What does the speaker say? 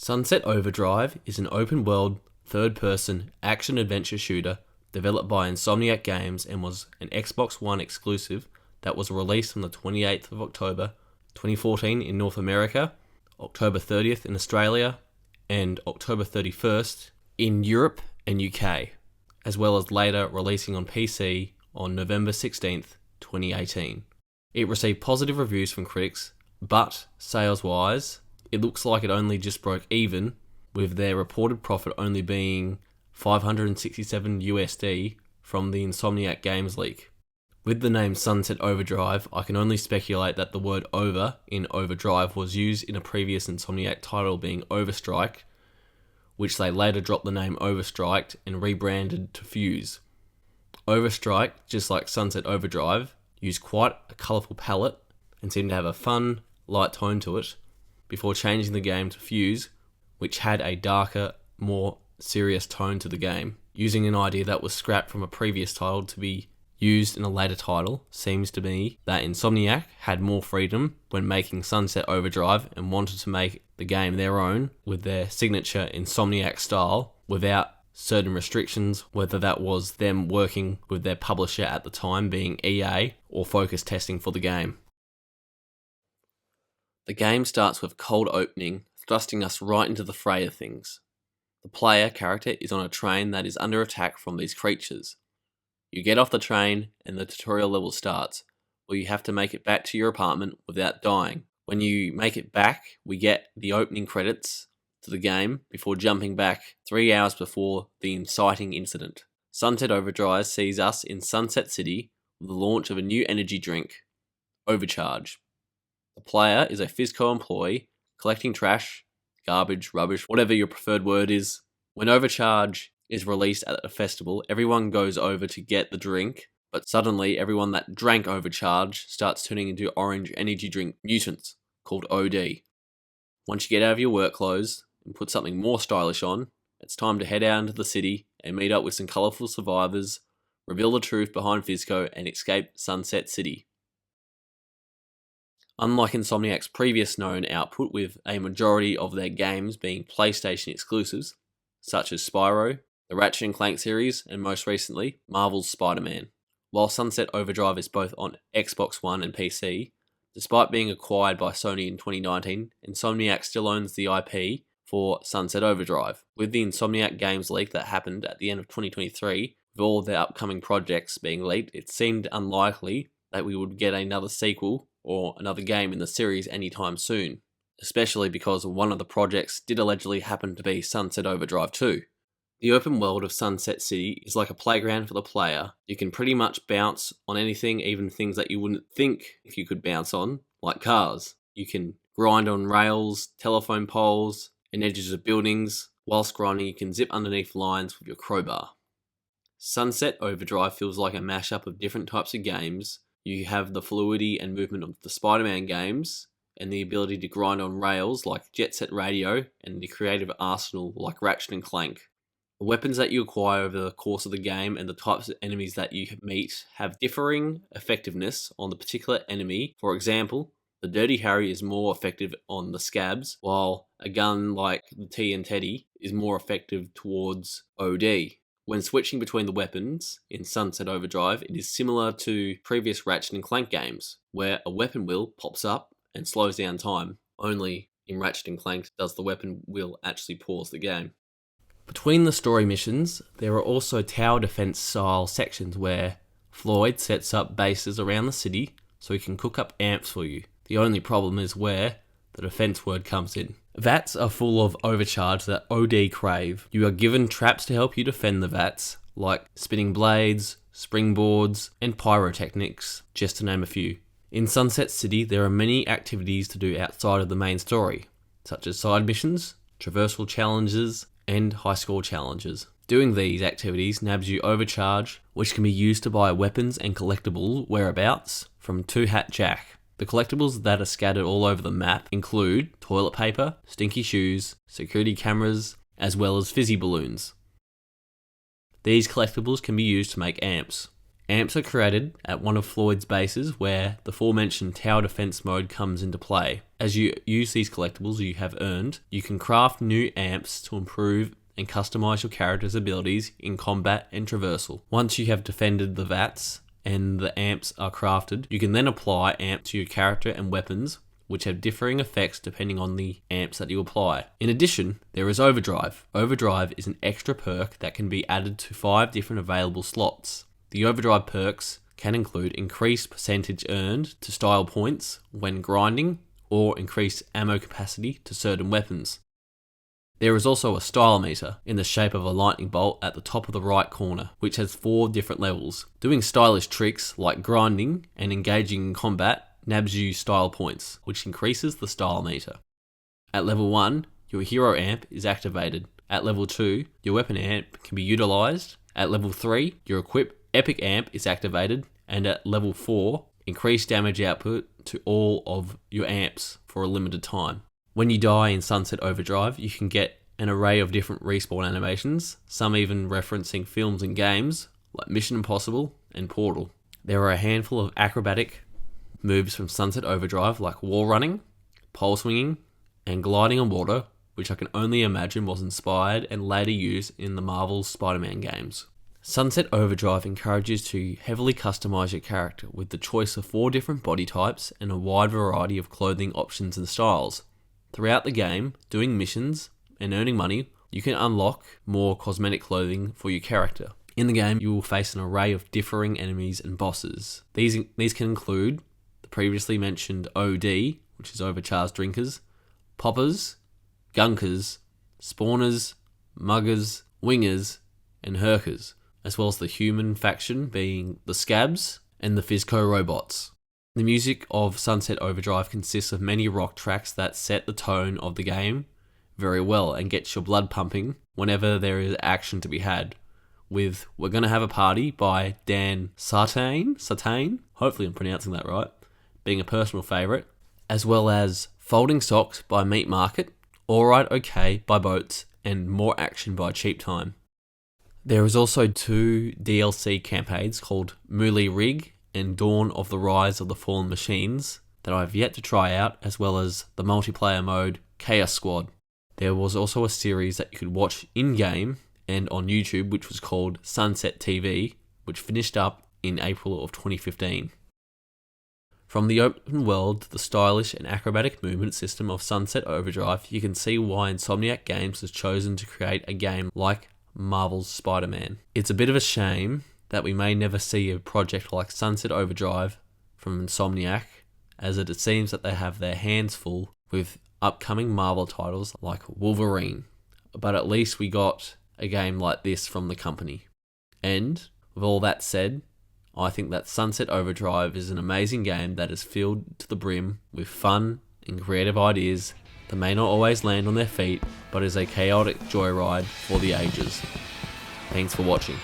Sunset Overdrive is an open-world, third-person action-adventure shooter developed by Insomniac Games and was an Xbox One exclusive that was released on the 28th of October 2014 in North America, October 30th in Australia, and October 31st in Europe and UK, as well as later releasing on PC on November 16th, 2018. It received positive reviews from critics, but sales-wise, it looks like it only just broke even, with their reported profit only being $567 USD from the Insomniac Games leak. With the name Sunset Overdrive, I can only speculate that the word over in Overdrive was used in a previous Insomniac title being Overstrike, which they later dropped the name Overstriked and rebranded to Fuse. Overstrike, just like Sunset Overdrive, used quite a colourful palette and seemed to have a fun, light tone to it, before changing the game to Fuse, which had a darker, more serious tone to the game. Using an idea that was scrapped from a previous title to be used in a later title seems to me that Insomniac had more freedom when making Sunset Overdrive and wanted to make the game their own with their signature Insomniac style without certain restrictions, whether that was them working with their publisher at the time being EA or focus testing for the game. The game starts with cold opening, thrusting us right into the fray of things. The player character is on a train that is under attack from these creatures. You get off the train and the tutorial level starts, where you have to make it back to your apartment without dying. When you make it back, we get the opening credits to the game before jumping back 3 hours before the inciting incident. Sunset Overdrive sees us in Sunset City with the launch of a new energy drink, Overcharge. The player is a Fizco employee collecting trash, garbage, rubbish, whatever your preferred word is. When Overcharge is released at a festival, everyone goes over to get the drink, but suddenly everyone that drank Overcharge starts turning into orange energy drink mutants called OD. Once you get out of your work clothes and put something more stylish on, it's time to head out into the city and meet up with some colourful survivors, reveal the truth behind Fizco, and escape Sunset City. Unlike Insomniac's previous known output with a majority of their games being PlayStation exclusives, such as Spyro, the Ratchet & Clank series, and most recently, Marvel's Spider-Man. While Sunset Overdrive is both on Xbox One and PC, despite being acquired by Sony in 2019, Insomniac still owns the IP for Sunset Overdrive. With the Insomniac Games leak that happened at the end of 2023, with all their upcoming projects being leaked, it seemed unlikely that we would get another sequel or another game in the series anytime soon, especially because one of the projects did allegedly happen to be Sunset Overdrive 2. The open world of Sunset City is like a playground for the player. You can pretty much bounce on anything, even things that you wouldn't think if you could bounce on, like cars. You can grind on rails, telephone poles, and edges of buildings. Whilst grinding, you can zip underneath lines with your crowbar. Sunset Overdrive feels like a mashup of different types of games. You have the fluidity and movement of the Spider-Man games, and the ability to grind on rails like Jet Set Radio, and the creative arsenal like Ratchet & Clank. The weapons that you acquire over the course of the game and the types of enemies that you meet have differing effectiveness on the particular enemy. For example, the Dirty Harry is more effective on the scabs, while a gun like the T and Teddy is more effective towards OD. When switching between the weapons in Sunset Overdrive, it is similar to previous Ratchet & Clank games, where a weapon wheel pops up and slows down time. Only in Ratchet & Clank does the weapon wheel actually pause the game. Between the story missions, there are also tower defense style sections where Floyd sets up bases around the city so he can cook up amps for you. The only problem is where the defense word comes in. Vats are full of overcharge that OD crave. You are given traps to help you defend the vats, like spinning blades, springboards, and pyrotechnics, just to name a few. In Sunset City, there are many activities to do outside of the main story, such as side missions, traversal challenges, and high score challenges. Doing these activities nabs you overcharge, which can be used to buy weapons and collectible whereabouts from Two Hat Jack. The collectibles that are scattered all over the map include toilet paper, stinky shoes, security cameras, as well as fizzy balloons. These collectibles can be used to make amps. Amps are created at one of Floyd's bases where the aforementioned tower defense mode comes into play. As you use these collectibles you have earned, you can craft new amps to improve and customize your character's abilities in combat and traversal. Once you have defended the vats and the amps are crafted, you can then apply amps to your character and weapons, which have differing effects depending on the amps that you apply. In addition, there is Overdrive. Overdrive is an extra perk that can be added to 5 different available slots. The Overdrive perks can include increased percentage earned to style points when grinding, or increased ammo capacity to certain weapons. There is also a style meter in the shape of a lightning bolt at the top of the right corner, which has 4 different levels. Doing stylish tricks like grinding and engaging in combat nabs you style points, which increases the style meter. At level 1, your hero amp is activated. At level 2, your weapon amp can be utilized. At level 3, your epic amp is activated. And at level 4, increased damage output to all of your amps for a limited time. When you die in Sunset Overdrive, you can get an array of different respawn animations, some even referencing films and games like Mission Impossible and Portal. There are a handful of acrobatic moves from Sunset Overdrive like wall running, pole swinging, and gliding on water, which I can only imagine was inspired and later used in the Marvel's Spider-Man games. Sunset Overdrive encourages to heavily customize your character with the choice of 4 different body types and a wide variety of clothing options and styles. Throughout the game, doing missions and earning money, you can unlock more cosmetic clothing for your character. In the game, you will face an array of differing enemies and bosses. These can include the previously mentioned OD, which is overcharged drinkers, poppers, gunkers, spawners, muggers, wingers, and herkers, as well as the human faction being the scabs and the Fizco robots. The music of Sunset Overdrive consists of many rock tracks that set the tone of the game very well and gets your blood pumping whenever there is action to be had, with We're Gonna Have a Party by Dan Sartain, hopefully I'm pronouncing that right, being a personal favourite, as well as Folding Socks by Meat Market, Alright Okay by Boats, and More Action by Cheap Time. There is also 2 DLC campaigns called Mooly Rig and Dawn of the Rise of the Fallen Machines that I have yet to try out, as well as the multiplayer mode Chaos Squad. There was also a series that you could watch in-game and on YouTube, which was called Sunset TV, which finished up in April of 2015. From the open world to the stylish and acrobatic movement system of Sunset Overdrive, you can see why Insomniac Games has chosen to create a game like Marvel's Spider-Man. It's a bit of a shame that we may never see a project like Sunset Overdrive from Insomniac, as it seems that they have their hands full with upcoming Marvel titles like Wolverine. But at least we got a game like this from the company. And with all that said, I think that Sunset Overdrive is an amazing game that is filled to the brim with fun and creative ideas that may not always land on their feet, but is a chaotic joyride for the ages. Thanks for watching.